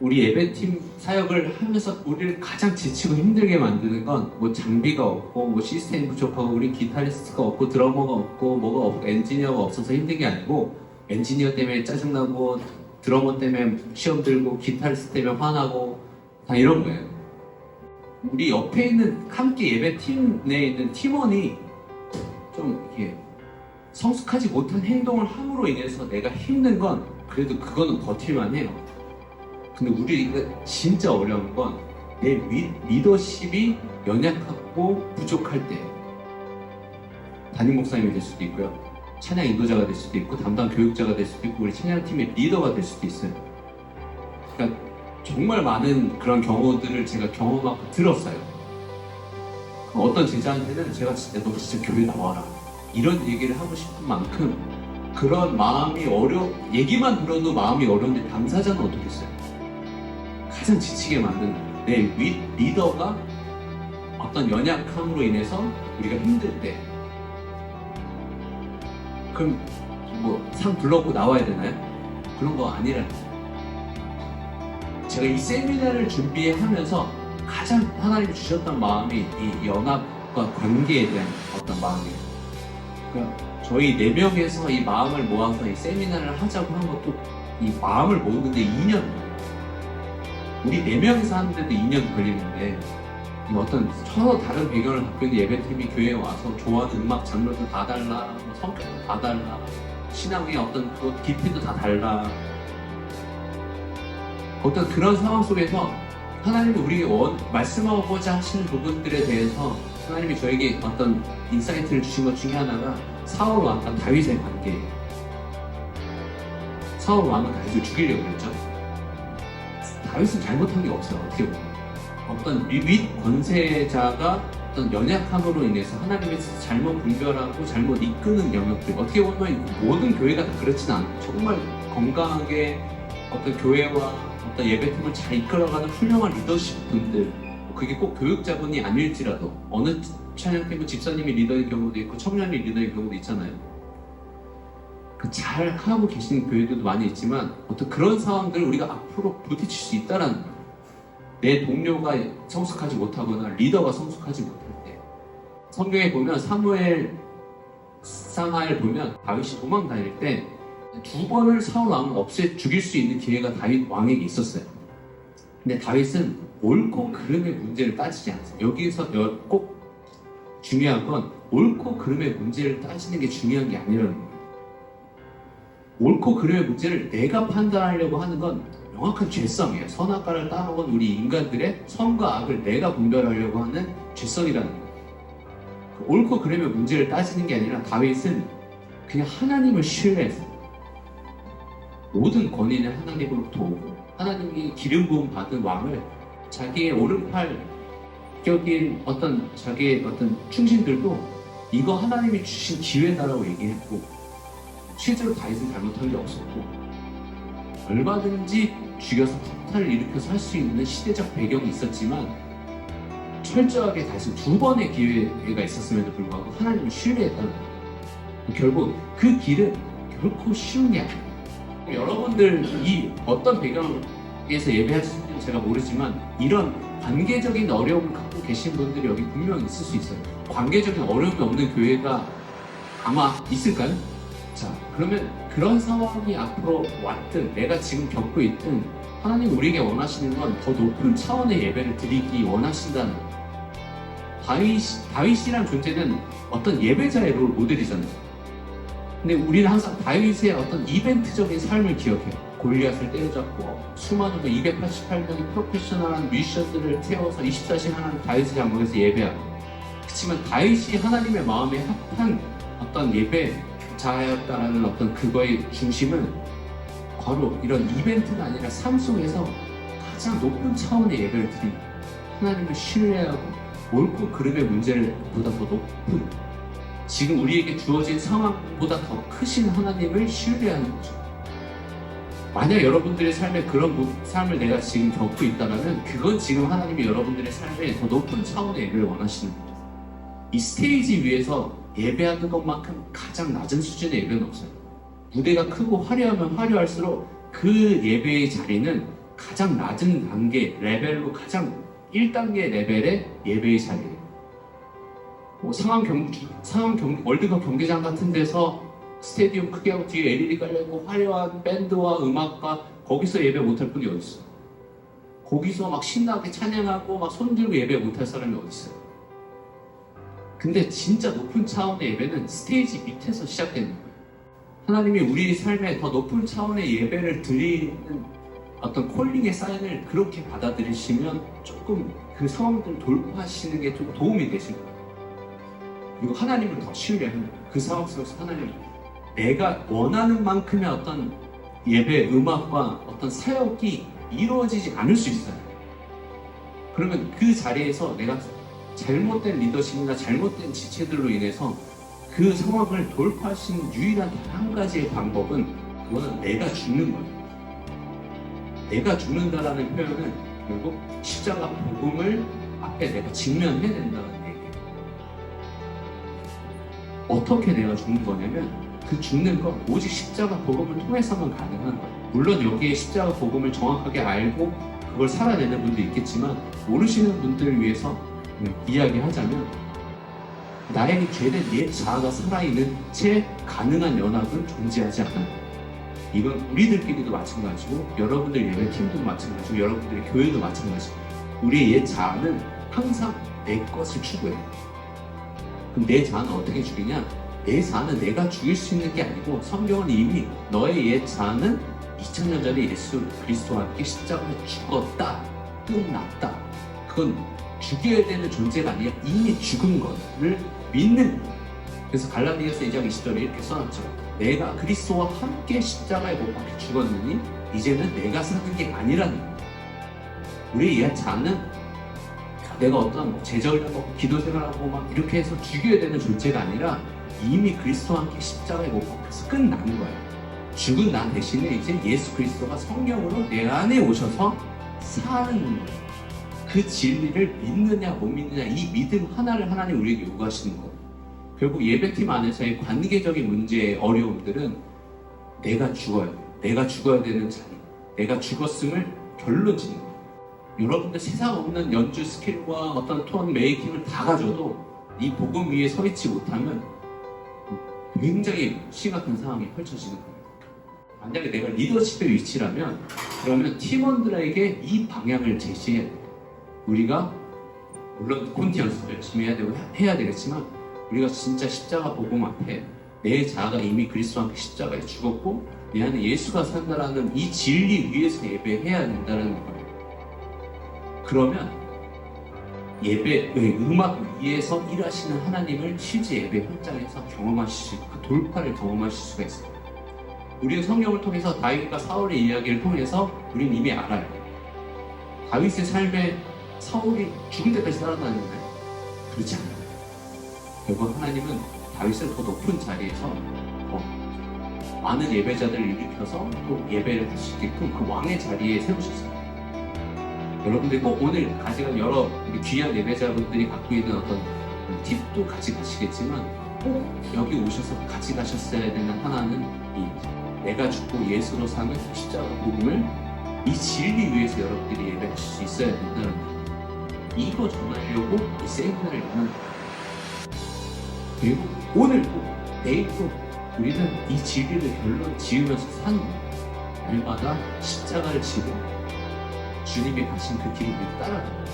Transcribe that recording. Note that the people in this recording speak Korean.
우리 예배팀 사역을 하면서 우리를 가장 지치고 힘들게 만드는 건 뭐 장비가 없고 뭐 시스템 부족하고 우리 기타리스트가 없고 드러머가 없고 뭐가 없고 엔지니어가 없어서 힘든 게 아니고 엔지니어 때문에 짜증나고 드러머 때문에 시험 들고 기타리스트 때문에 화나고 다 이런 거예요. 우리 옆에 있는 함께 예배팀 내에 있는 팀원이 좀 이렇게 성숙하지 못한 행동을 함으로 인해서 내가 힘든 건 그래도 그거는 버틸만 해요. 근데 우리가 진짜 어려운 건 내 리더십이 연약하고 부족할 때 담임 목사님이 될 수도 있고요, 찬양 인도자가 될 수도 있고 담당 교육자가 될 수도 있고 우리 찬양팀의 리더가 될 수도 있어요. 그러니까 정말 많은 그런 경우들을 제가 경험하고 들었어요. 어떤 제자한테는 제가 진짜 너 진짜 교회 나와라 이런 얘기를 하고 싶은 만큼 그런 마음이 얘기만 들어도 마음이 어려운데 당사자는 어떻겠어요? 가장 지치게 만드는 내 리더가 어떤 연약함으로 인해서 우리가 힘들 때 그럼 뭐 상 불러고 나와야 되나요? 그런 거 아니라는 거예요. 제가 이 세미나를 준비하면서 가장 하나님이 주셨던 마음이 이 연합과 관계에 대한 어떤 마음이에요. 그러니까 저희 4명에서 이 마음을 모아서 이 세미나를 하자고 한 것도 이 마음을 모으는데 2년, 우리 4명이서 하는데도 2년 걸리는데 어떤 서로 다른 배경을 갖고 있는 예배팀이 교회에 와서 좋아하는 음악 장르도 다 달라, 성격도 다 달라, 신앙의 어떤 그 깊이도 다 달라. 어떤 그런 상황 속에서 하나님이 우리에게 말씀하고자 하시는 부분들에 대해서 하나님이 저에게 어떤 인사이트를 주신 것 중에 하나가 사울 왕과 다윗의 관계예요. 사울 왕은 다윗을 죽이려고 했죠. 다윗은 잘못한 게 없어요. 어떻게 보면 어떤 윗 권세자가 어떤 연약함으로 인해서 하나님의 잘못 분별하고 잘못 이끄는 영역들, 어떻게 보면 모든 교회가 다 그렇진 않아요. 정말 건강하게 어떤 교회와 어떤 예배팀을 잘 이끌어가는 훌륭한 리더십 분들, 그게 꼭 교육자분이 아닐지라도 어느 찬양팀은 집사님이 리더인 경우도 있고 청년이 리더인 경우도 있잖아요. 잘 하고 계시는 교회들도 많이 있지만 어떤 그런 상황들을 우리가 앞으로 부딪힐 수 있다는 거예요. 내 동료가 성숙하지 못하거나 리더가 성숙하지 못할 때, 성경에 보면 사무엘 상하를 보면 다윗이 도망 다닐 때 2번을 사울 왕을 죽일 수 있는 기회가 다윗 왕에게 있었어요. 근데 다윗은 옳고 그름의 문제를 따지지 않았어요. 여기서 꼭 중요한 건 옳고 그름의 문제를 따지는 게 중요한 게 아니라는 거예요. 옳고 그름의 문제를 내가 판단하려고 하는 건 명확한 죄성이에요. 선악과를 따라온 우리 인간들의 선과 악을 내가 분별하려고 하는 죄성이라는 거예요. 옳고 그름의 문제를 따지는 게 아니라 다윗은 그냥 하나님을 신뢰해서 모든 권위는 하나님으로부터 오고 하나님이 기름 부음 받은 왕을 자기의 오른팔 격인 자기의 어떤 충신들도 이거 하나님이 주신 기회다라고 얘기했고, 실제로 다윗은 잘못한 게 없었고 얼마든지 죽여서 폭탄을 일으켜서 할 수 있는 시대적 배경이 있었지만 철저하게 다시 2번의 기회가 있었음에도 불구하고 하나님을 신뢰했다는 거예요. 결국 그 길은 결코 쉬운 게 아니에요. 여러분들이 어떤 배경에서 예배하실지는 제가 모르지만 이런 관계적인 어려움을 갖고 계신 분들이 여기 분명히 있을 수 있어요. 관계적인 어려움이 없는 교회가 아마 있을까요? 자, 그러면 그런 상황이 앞으로 왔든 내가 지금 겪고 있든 하나님 우리에게 원하시는 건 더 높은 차원의 예배를 드리기 원하신다는 거예요. 다윗이란 존재는 어떤 예배자의 롤 모델이잖아요. 근데 우리는 항상 다윗의 어떤 이벤트적인 삶을 기억해요. 골리앗을 때려잡고 수많은 288명의 프로페셔널한 뮤지션들을 태워서 24시간 하는 다윗의 장막에서 예배하고, 그렇지만 다윗이 하나님의 마음에 합한 어떤 예배자였다라는 어떤 그거의 중심은 바로 이런 이벤트가 아니라 삶 속에서 가장 높은 차원의 예배를 드리고 하나님을 신뢰하고 옳고 그름의 문제를 보다 더 높은, 지금 우리에게 주어진 상황보다 더 크신 하나님을 신뢰하는 거죠. 만약 여러분들의 삶에 그런 삶을 내가 지금 겪고 있다면 그건 지금 하나님이 여러분들의 삶에 더 높은 차원의 예배를 원하시는 거죠. 이 스테이지 위에서 예배하는 것만큼 가장 낮은 수준의 예배는 없어요. 무대가 크고 화려하면 화려할수록 그 예배의 자리는 가장 낮은 단계 레벨로 가장 1단계 레벨의 예배의 자리예요. 뭐 상암 월드컵 경기장 같은 데서 스테디움 크게 하고 뒤에 LED 깔려있고 화려한 밴드와 음악과 거기서 예배 못할 분이 어딨어요? 거기서 막 신나게 찬양하고 막 손들고 예배 못할 사람이 어딨어요? 근데 진짜 높은 차원의 예배는 스테이지 밑에서 시작되는 거예요. 하나님이 우리 삶에 더 높은 차원의 예배를 드리는 어떤 콜링의 사인을 그렇게 받아들이시면 조금 그 상황들을 돌파하시는 게 좀 도움이 되실 거예요. 그리고 하나님을 더 신뢰하는 거예요. 그 상황 속에서 하나님, 내가 원하는 만큼의 어떤 예배, 음악과 어떤 사역이 이루어지지 않을 수 있어요. 그러면 그 자리에서 내가 잘못된 리더십이나 잘못된 지체들로 인해서 그 상황을 돌파할 수 있는 유일한 단 한 가지의 방법은 그거는 내가 죽는 거예요. 내가 죽는다라는 표현은 결국 십자가 복음을 앞에 내가 직면해야 된다는 얘기예요. 어떻게 내가 죽는 거냐면 그 죽는 건 오직 십자가 복음을 통해서만 가능한 거예요. 물론 여기에 십자가 복음을 정확하게 알고 그걸 살아내는 분도 있겠지만 모르시는 분들을 위해서 이야기하자면 나에게 죄된 옛 자아가 살아있는 채 가능한 연합은 존재하지 않아요. 이건 우리들끼리도 마찬가지고 여러분들 예배팀도 마찬가지고 여러분들의 교회도 마찬가지고 우리의 옛 자아는 항상 내 것을 추구해요. 그럼 내 자아는 어떻게 죽이냐? 내 자아는 내가 죽일 수 있는 게 아니고 성경은 이미 너의 옛 자아는 2000년 전에 예수 그리스도와 함께 십자가에 죽었다, 끝났다. 그건 죽여야 되는 존재가 아니라 이미 죽은 것을 믿는 거예요. 그래서 갈라디아서 2장 20절에 이렇게 써놨죠. 내가 그리스도와 함께 십자가에 못 박혀 죽었느니 이제는 내가 사는 게 아니라는 거예요. 우리의 옛 자아는 내가 어떤 제절을 하고 기도 생활하고 막 이렇게 해서 죽여야 되는 존재가 아니라 이미 그리스도와 함께 십자가에 못 박혀서 끝난 거예요. 죽은 나 대신에 이제 예수 그리스도가 성령으로 내 안에 오셔서 사는 거예요. 그 진리를 믿느냐 못 믿느냐 이 믿음 하나를 하나님 우리에게 요구하시는 거예요. 결국 예배팀 안에서의 관계적인 문제의 어려움들은 내가 죽어야 돼. 내가 죽어야 되는 자리. 내가 죽었음을 결론 짓는 거예요. 여러분들 세상 없는 연주 스킬과 어떤 톤 메이킹을 다 가져도 이 복음 위에 서 있지 못하면 굉장히 심각한 상황이 펼쳐지는 거예요. 만약에 내가 리더십의 위치라면 그러면 팀원들에게 이 방향을 제시해야 돼요. 우리가 물론 콘티 연습 열심히 해야 되겠지만 우리가 진짜 십자가 복음 앞에 내 자아가 이미 그리스도와 함께 십자가에 죽었고 내 안에 예수가 산다라는 이 진리 위에서 예배해야 된다는 거예요. 그러면 예배의 음악 위에서 일하시는 하나님을 실제 예배 현장에서 경험하실 그 돌파를 경험하실 수가 있어요. 우리는 성경을 통해서 다윗과 사울의 이야기를 통해서 우리는 이미 알아요. 다윗의 삶에 사울이 죽을 때까지 살아나는가요? 그렇지 않아요. 결국 하나님은 다윗을 더 높은 자리에서 많은 예배자들을 일으켜서 또 예배를 할 수 있게끔 그 왕의 자리에 세우셨어요. 여러분들이 꼭 오늘 가져간 여러 귀한 예배자분들이 갖고 있는 어떤 팁도 가져가시겠지만 꼭 여기 오셔서 가져가셨어야 되는 하나는 이 내가 죽고 예수로 사는 십자가 복음을 이 진리 위에서 여러분들이 예배하실 수 있어야 된다는 거예요. 이거 전하려고 이 세미나를 여는 거예요. 그리고 오늘도 내일도 우리는 이 진리를 결론 지으면서 사는 거예요. 날마다 십자가를 지고 주님이 가신 그 길을 따라가요.